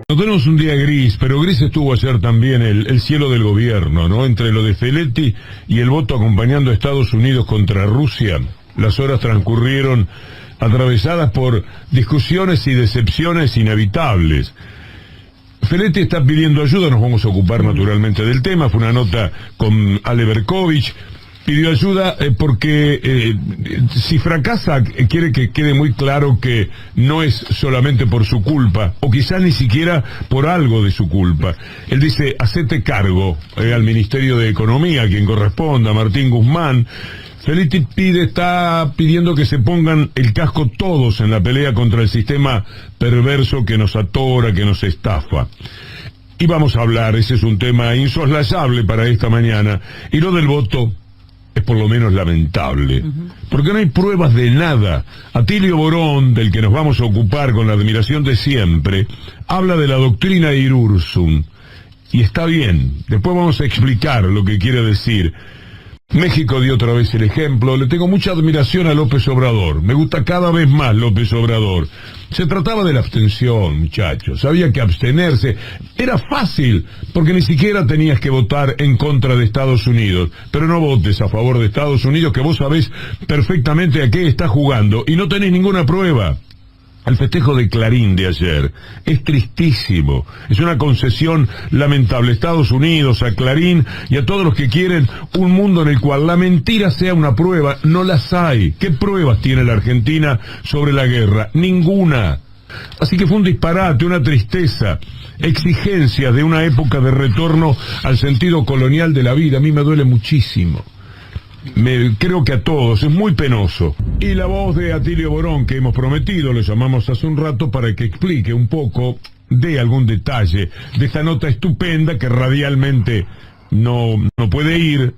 No tenemos un día gris, pero gris estuvo ayer también el cielo del gobierno, ¿no? Entre lo de Feletti y el voto acompañando a Estados Unidos contra Rusia, las horas transcurrieron atravesadas por discusiones y decepciones inevitables. Feletti está pidiendo ayuda, nos vamos a ocupar naturalmente del tema, fue una nota con Ale Berkovich. Pidió ayuda porque si fracasa quiere que quede muy claro que no es solamente por su culpa, o quizás ni siquiera por algo de su culpa. Él dice, hacete cargo al Ministerio de Economía, a quien corresponda, Martín Guzmán. Feletti está pidiendo que se pongan el casco todos en la pelea contra el sistema perverso que nos atora, que nos estafa. Y vamos a hablar, ese es un tema insoslayable para esta mañana, y lo del voto es por lo menos lamentable, porque no hay pruebas de nada. Atilio Borón, del que nos vamos a ocupar con la admiración de siempre, habla de la doctrina Irurzun, y está bien, después vamos a explicar lo que quiere decir. México dio otra vez el ejemplo. Le tengo mucha admiración a López Obrador, me gusta cada vez más López Obrador. Se trataba de la abstención, muchachos, había que abstenerse, era fácil, porque ni siquiera tenías que votar en contra de Estados Unidos, pero no votes a favor de Estados Unidos, que vos sabés perfectamente a qué está jugando, y no tenés ninguna prueba. El festejo de Clarín de ayer es tristísimo, es una concesión lamentable a Estados Unidos, a Clarín y a todos los que quieren un mundo en el cual la mentira sea una prueba. No las hay. ¿Qué pruebas tiene la Argentina sobre la guerra? Ninguna. Así que fue un disparate, una tristeza, exigencias de una época de retorno al sentido colonial de la vida. A mí me duele muchísimo. Creo que a todos, es muy penoso. Y la voz de Atilio Borón, que hemos prometido, le llamamos hace un rato para que explique un poco, dé algún detalle de esta nota estupenda que radialmente no puede ir,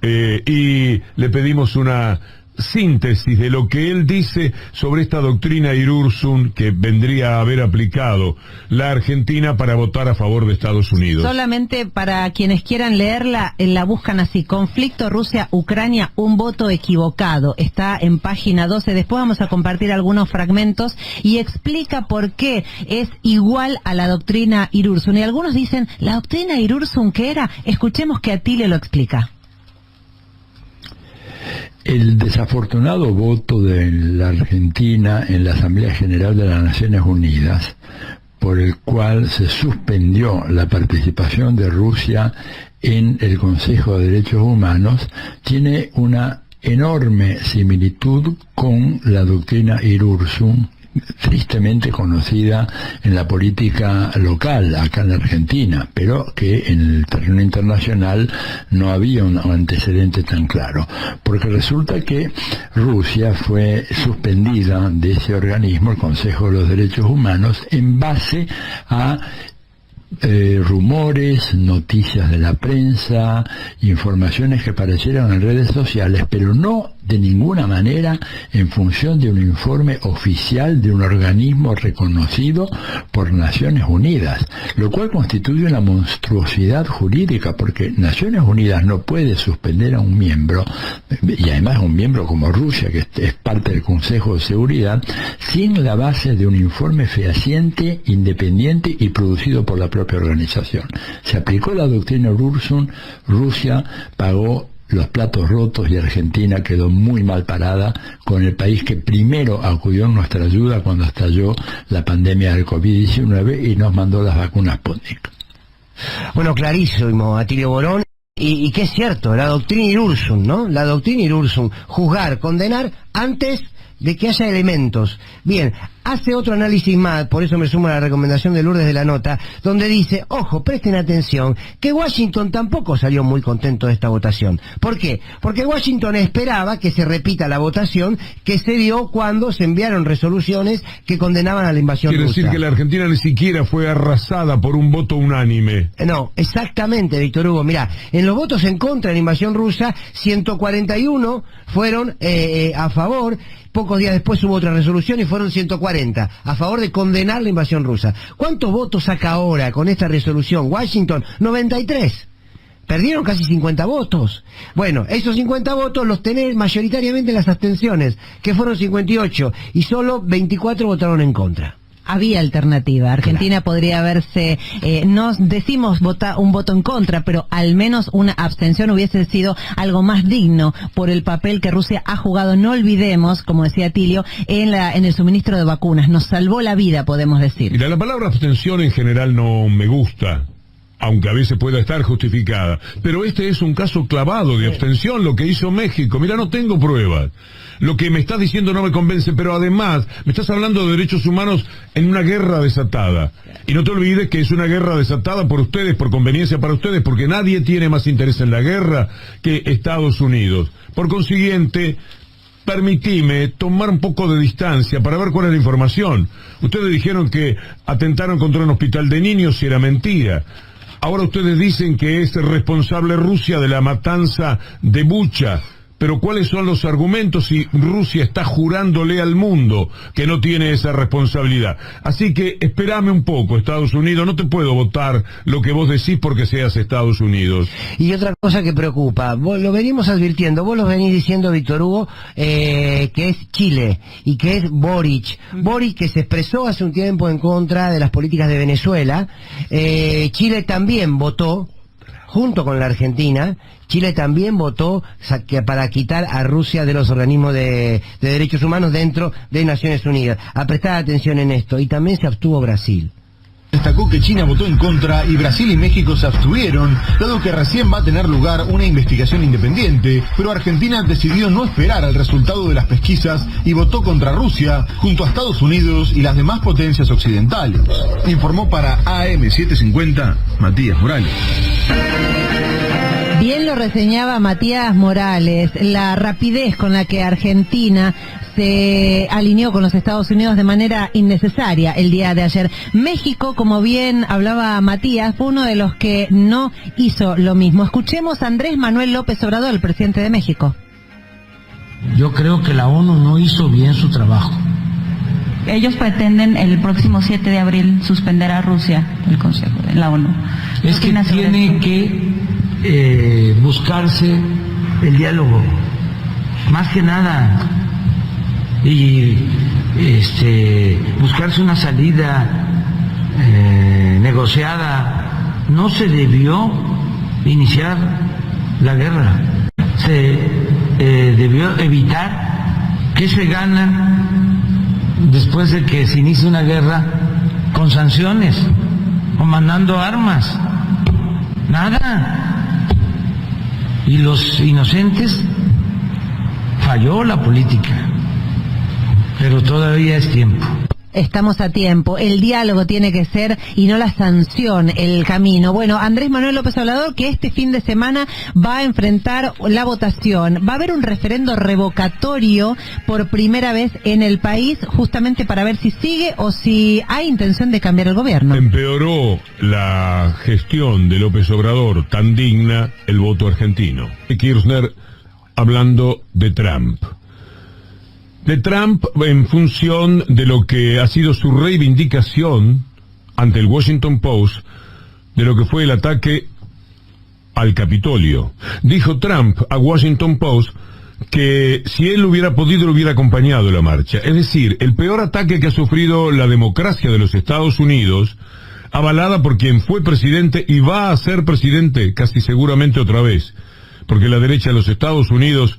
y le pedimos una síntesis de lo que él dice sobre esta doctrina Irurzun que vendría a haber aplicado la Argentina para votar a favor de Estados Unidos. Solamente para quienes quieran leerla, la buscan así: conflicto Rusia-Ucrania, un voto equivocado. Está en página 12, después vamos a compartir algunos fragmentos y explica por qué es igual a la doctrina Irurzun. Y algunos dicen, ¿la doctrina Irurzun qué era? Escuchemos que Atilio lo explica. El desafortunado voto de la Argentina en la Asamblea General de las Naciones Unidas, por el cual se suspendió la participación de Rusia en el Consejo de Derechos Humanos, tiene una enorme similitud con la doctrina Irurzun, tristemente conocida en la política local acá en la Argentina, pero que en el terreno internacional no había un antecedente tan claro, porque resulta que Rusia fue suspendida de ese organismo, el Consejo de los Derechos Humanos, en base a rumores, noticias de la prensa, informaciones que aparecieron en redes sociales, pero no de ninguna manera en función de un informe oficial de un organismo reconocido por Naciones Unidas, lo cual constituye una monstruosidad jurídica, porque Naciones Unidas no puede suspender a un miembro, y además un miembro como Rusia, que es parte del Consejo de Seguridad, sin la base de un informe fehaciente, independiente y producido por la propia organización. Se aplicó la doctrina Irurzun, Rusia pagó los platos rotos y Argentina quedó muy mal parada con el país que primero acudió en nuestra ayuda cuando estalló la pandemia del COVID-19 y nos mandó las vacunas Sputnik. Bueno, clarísimo, Atilio Borón, y que es cierto, la doctrina Irurzun, ¿no? La doctrina Irurzun, juzgar, condenar antes de que haya elementos. Bien, hace otro análisis más, por eso me sumo a la recomendación de Lourdes de la nota, donde dice, ojo, presten atención, que Washington tampoco salió muy contento de esta votación. ¿Por qué? Porque Washington esperaba que se repita la votación que se dio cuando se enviaron resoluciones que condenaban a la invasión rusa. Quiere decir que la Argentina ni siquiera fue arrasada por un voto unánime. No, exactamente, Víctor Hugo. Mirá, en los votos en contra de la invasión rusa, 141 fueron a favor. Pocos días después hubo otra resolución y fueron 140 a favor de condenar la invasión rusa. ¿Cuántos votos saca ahora con esta resolución Washington? 93. Perdieron casi 50 votos. Bueno, esos 50 votos los tenés mayoritariamente en las abstenciones, que fueron 58, y solo 24 votaron en contra. había alternativa. Argentina podría haberse, no decimos un voto en contra, pero al menos una abstención hubiese sido algo más digno por el papel que Rusia ha jugado, no olvidemos, como decía Tilio, en el suministro de vacunas. Nos salvó la vida, podemos decir. Mira, la palabra abstención en general no me gusta, aunque a veces pueda estar justificada, pero este es un caso clavado de abstención, lo que hizo México. Mira, no tengo pruebas. Lo que me estás diciendo no me convence, pero además me estás hablando de derechos humanos en una guerra desatada. Y no te olvides que es una guerra desatada por ustedes, por conveniencia para ustedes, porque nadie tiene más interés en la guerra que Estados Unidos. Por consiguiente, permitime tomar un poco de distancia para ver cuál es la información. Ustedes dijeron que atentaron contra un hospital de niños y era mentira. Ahora ustedes dicen que es responsable Rusia de la matanza de Bucha. Pero ¿cuáles son los argumentos si Rusia está jurándole al mundo que no tiene esa responsabilidad? Así que espérame un poco, Estados Unidos, no te puedo votar lo que vos decís porque seas Estados Unidos. Y otra cosa que preocupa, vos lo venimos advirtiendo, vos lo venís diciendo, Víctor Hugo, que es Chile y que es Boric. Boric, que se expresó hace un tiempo en contra de las políticas de Venezuela. Chile también votó, junto con la Argentina, Chile también votó para quitar a Rusia de los organismos de derechos humanos dentro de Naciones Unidas. A prestar atención en esto. Y también se abstuvo Brasil. Destacó que China votó en contra y Brasil y México se abstuvieron, dado que recién va a tener lugar una investigación independiente, pero Argentina decidió no esperar al resultado de las pesquisas y votó contra Rusia, junto a Estados Unidos y las demás potencias occidentales. Informó para AM750 Matías Morales. Bien lo reseñaba Matías Morales, la rapidez con la que Argentina se alineó con los Estados Unidos de manera innecesaria el día de ayer. México, como bien hablaba Matías, fue uno de los que no hizo lo mismo. Escuchemos a Andrés Manuel López Obrador, el presidente de México. Yo creo que la ONU no hizo bien su trabajo. Ellos pretenden el próximo 7 de abril suspender a Rusia el Consejo de la ONU. Es que tiene que buscarse el diálogo, más que nada, y buscarse una salida negociada. No se debió iniciar la guerra, se debió evitar. ¿Qué se gana después de que se inicie una guerra con sanciones o mandando armas? Nada. Y los inocentes, falló la política, pero todavía es tiempo. Estamos a tiempo, el diálogo tiene que ser y no la sanción el camino. Bueno, Andrés Manuel López Obrador, que este fin de semana va a enfrentar la votación. Va a haber un referendo revocatorio por primera vez en el país, justamente para ver si sigue o si hay intención de cambiar el gobierno. Empeoró la gestión de López Obrador, tan digna, el voto argentino. Kirchner hablando de Trump. De Trump en función de lo que ha sido su reivindicación ante el Washington Post de lo que fue el ataque al Capitolio. Dijo Trump a Washington Post que si él hubiera podido, lo hubiera acompañado la marcha. Es decir, el peor ataque que ha sufrido la democracia de los Estados Unidos, avalada por quien fue presidente y va a ser presidente casi seguramente otra vez, porque la derecha de los Estados Unidos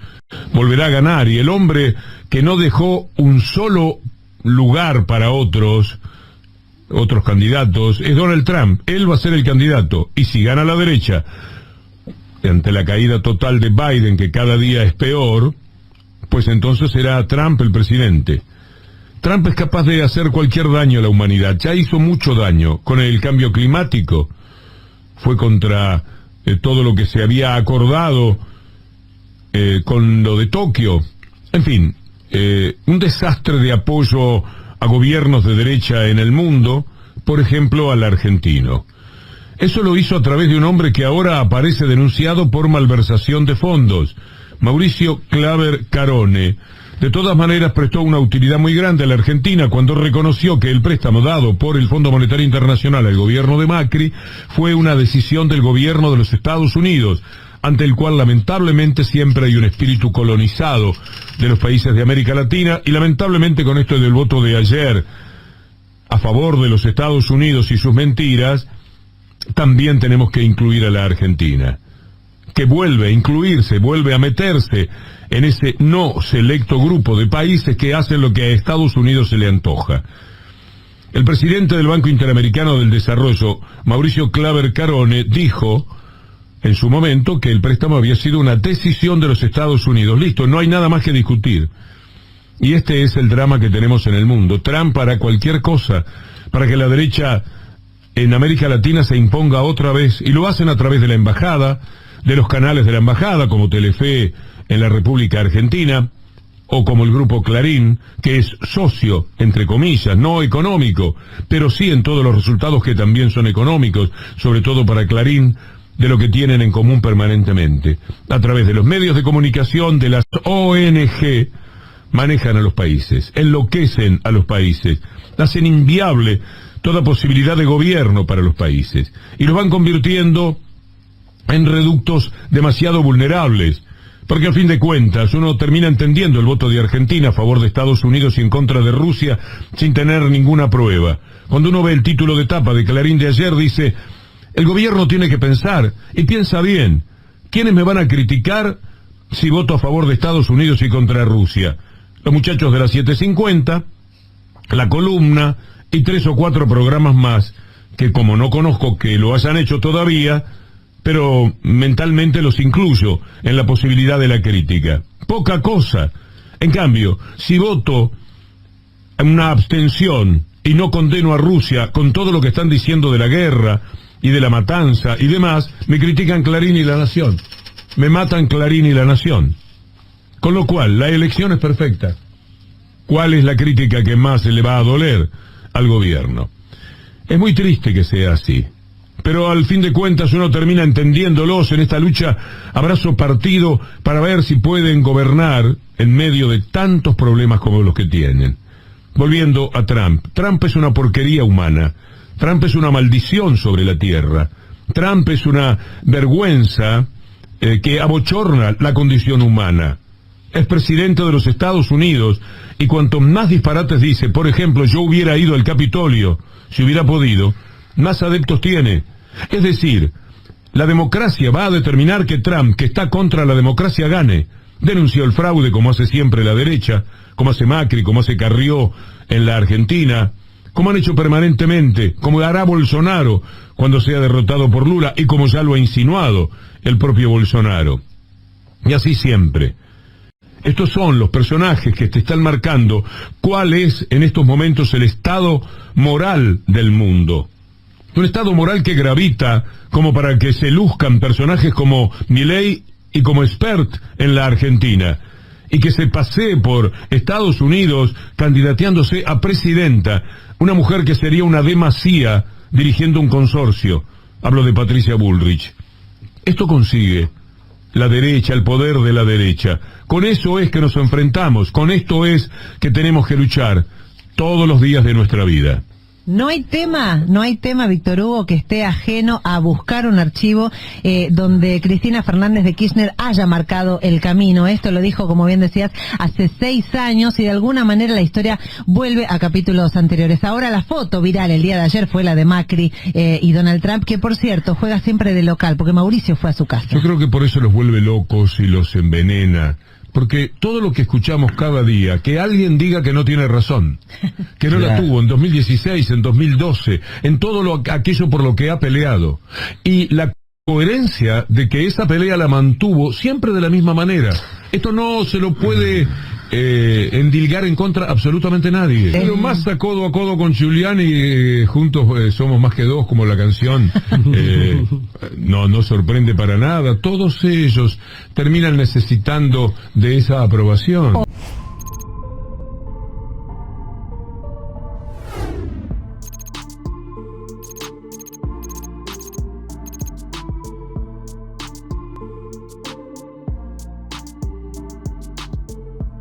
volverá a ganar, y el hombre que no dejó un solo lugar para otros candidatos es Donald Trump. Él va a ser el candidato, y si gana la derecha ante la caída total de Biden, que cada día es peor, pues entonces será Trump el presidente. Trump es capaz de hacer cualquier daño a la humanidad, ya hizo mucho daño con el cambio climático, fue contra todo lo que se había acordado con lo de Tokio, en fin, un desastre de apoyo a gobiernos de derecha en el mundo, por ejemplo al argentino. Eso lo hizo a través de un hombre que ahora aparece denunciado por malversación de fondos, Mauricio Claver Carone. De todas maneras prestó una utilidad muy grande a la Argentina cuando reconoció que el préstamo dado por el Fondo Monetario Internacional al gobierno de Macri fue una decisión del gobierno de los Estados Unidos, ante el cual lamentablemente siempre hay un espíritu colonizado de los países de América Latina, y lamentablemente con esto del voto de ayer a favor de los Estados Unidos y sus mentiras, también tenemos que incluir a la Argentina, que vuelve a incluirse, vuelve a meterse en ese no selecto grupo de países que hacen lo que a Estados Unidos se le antoja. El presidente del Banco Interamericano del Desarrollo, Mauricio Claver Carone, dijo en su momento que el préstamo había sido una decisión de los Estados Unidos. Listo, no hay nada más que discutir. Y este es el drama que tenemos en el mundo. Trump hará cualquier cosa para que la derecha en América Latina se imponga otra vez, y lo hacen a través de la embajada, de los canales de la embajada, como Telefe en la República Argentina, o como el grupo Clarín, que es socio, entre comillas, no económico, pero sí en todos los resultados que también son económicos, sobre todo para Clarín, de lo que tienen en común permanentemente. A través de los medios de comunicación, de las ONG, manejan a los países, enloquecen a los países, hacen inviable toda posibilidad de gobierno para los países, y los van convirtiendo en reductos demasiado vulnerables, porque al fin de cuentas uno termina entendiendo el voto de Argentina a favor de Estados Unidos y en contra de Rusia sin tener ninguna prueba. Cuando uno ve el título de tapa de Clarín de ayer, dice: el gobierno tiene que pensar, y piensa bien, ¿quiénes me van a criticar si voto a favor de Estados Unidos y contra Rusia? Los muchachos de las 750, La Columna y 3 o 4 programas más, que como no conozco que lo hayan hecho todavía, pero mentalmente los incluyo en la posibilidad de la crítica. Poca cosa. En cambio, si voto una abstención y no condeno a Rusia con todo lo que están diciendo de la guerra y de la matanza y demás, me critican Clarín y La Nación. Me matan Clarín y La Nación. Con lo cual, la elección es perfecta. ¿Cuál es la crítica que más se le va a doler al gobierno? Es muy triste que sea así, pero al fin de cuentas uno termina entendiéndolos en esta lucha abrazo partido para ver si pueden gobernar en medio de tantos problemas como los que tienen. Volviendo a Trump. Trump es una porquería humana. Trump es una maldición sobre la tierra. Trump es una vergüenza que abochorna la condición humana. Es presidente de los Estados Unidos y cuanto más disparates dice, por ejemplo, yo hubiera ido al Capitolio si hubiera podido, más adeptos tiene. Es decir, la democracia va a determinar que Trump, que está contra la democracia, gane. Denunció el fraude como hace siempre la derecha, como hace Macri, como hace Carrió en la Argentina, como han hecho permanentemente, como hará Bolsonaro cuando sea derrotado por Lula y como ya lo ha insinuado el propio Bolsonaro. Y así siempre. Estos son los personajes que te están marcando cuál es en estos momentos el estado moral del mundo. Un estado moral que gravita como para que se luzcan personajes como Milei y como Expert en la Argentina, y que se pasee por Estados Unidos candidateándose a presidenta, una mujer que sería una demasía dirigiendo un consorcio. Hablo de Patricia Bullrich. Esto consigue la derecha, el poder de la derecha. Con eso es que nos enfrentamos, con esto es que tenemos que luchar todos los días de nuestra vida. No hay tema, Víctor Hugo, que esté ajeno a buscar un archivo donde Cristina Fernández de Kirchner haya marcado el camino. Esto lo dijo, como bien decías, hace 6 años y de alguna manera la historia vuelve a capítulos anteriores. Ahora la foto viral el día de ayer fue la de Macri y Donald Trump, que por cierto juega siempre de local, porque Mauricio fue a su casa. Yo creo que por eso los vuelve locos y los envenena. Porque todo lo que escuchamos cada día, que alguien diga que no tiene razón, que no la tuvo en 2016, en 2012, en todo aquello por lo que ha peleado, y la coherencia de que esa pelea la mantuvo siempre de la misma manera. Esto no se lo puede endilgar en contra absolutamente nadie. Pero más a codo con Giuliani, juntos somos más que dos, como la canción, no sorprende para nada. Todos ellos terminan necesitando de esa aprobación.